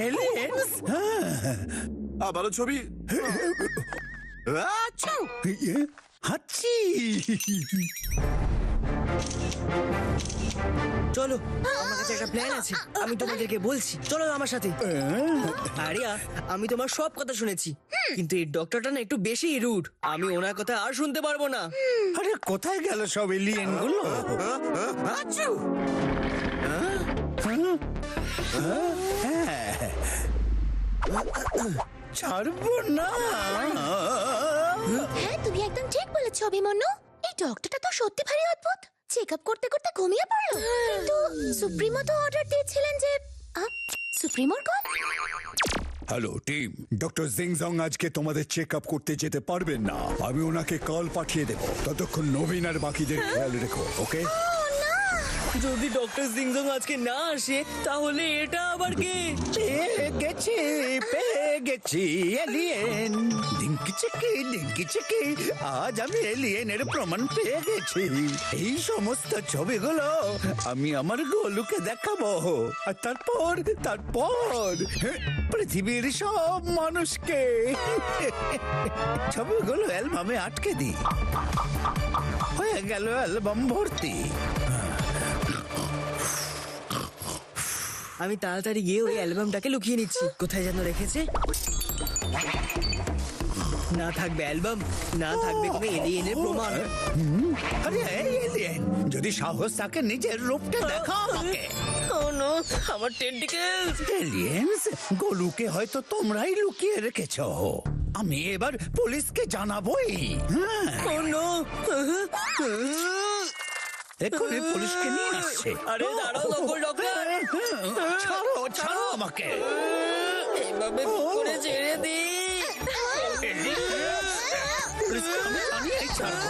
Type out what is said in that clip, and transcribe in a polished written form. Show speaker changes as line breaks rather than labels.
Aliens?
আবারও ছবি।
হাচ্ছি।
চলো, আমার কাছে একটা প্ল্যান আছে, আমি তোমাদেরকে বলছি। চলো আমার সাথে। আরিয়া, আমি তোমার সব কথা শুনেছি, কিন্তু এই ডক্টরটা না একটু বেশি রুড। আমি ওনার কথা আর শুনতে পারবো না।
আরে কোথায় গেল সব এলিয়েন গুলো? ছাড়বো না।
হ্যাঁ, তুমি একদম ঠিক বলেছো অভিমন্যু। এই ডক্টরটা তো সত্যি ভারী অদ্ভুত। চেক আপ করতে করতে ঘুমিয়ে পড়লো। কিন্তু সুপ্রিমো তো অর্ডার দিয়েছিলেন যে সুপ্রিমোর কল।
হ্যালো টিম, ডক্টর জিংজং আজকে তোমাদের চেক আপ করতে যেতে পারবেন না। আমি ওনাকে কল পাঠিয়ে দেবো। ততক্ষণ নবীন আর বাকিদের খেয়াল রেখো, ওকে?
যদি ডক্টর সিংজং আজকে না আসে তাহলে এটা আবার কে?
পেয়ে গেছি এলিয়েন। ডিঙ্কি চিকি, আজ আমি এলিয়েনের প্রমাণ পেয়ে গেছি। এই সমস্ত ছবিগুলো আমি আমার গোলুকে দেখাবো, আর তারপর পৃথিবীর সব মানুষকে ছবিগুলো অ্যালবামে আটকে দিই। হয়ে গেল অ্যালবাম ভর্তি।
আমি তাড়াতাড়ি গিয়ে ওই অ্যালবামটাকে লুকিয়ে নিচ্ছি। কোথায় যেন রেখেছে? না থাকবে অ্যালবাম, না থাকবে কোনো এলিয়েনের প্রমাণ।
আরে এই এলিয়েন, যদি সাহস থাকে নিজের রূপটা দেখাও আমাকে।
Oh no, আমার টেন্টিকেলস!
এলিয়েন্স, গোলুকে হয়তো তোমরাই লুকিয়ে রেখেছো। আমি এবার পুলিশকে জানাবোই।
Oh no!
এক্ষুনি পুলিশকে নিয়ে আসছে।
আরে দাঁড়াও নকল ডক্টর!
ছাড়ো আমাকে।
এভাবে করে ছেড়ে দি।
পুলিশকে আমি জানিয়েই ছাড়বো।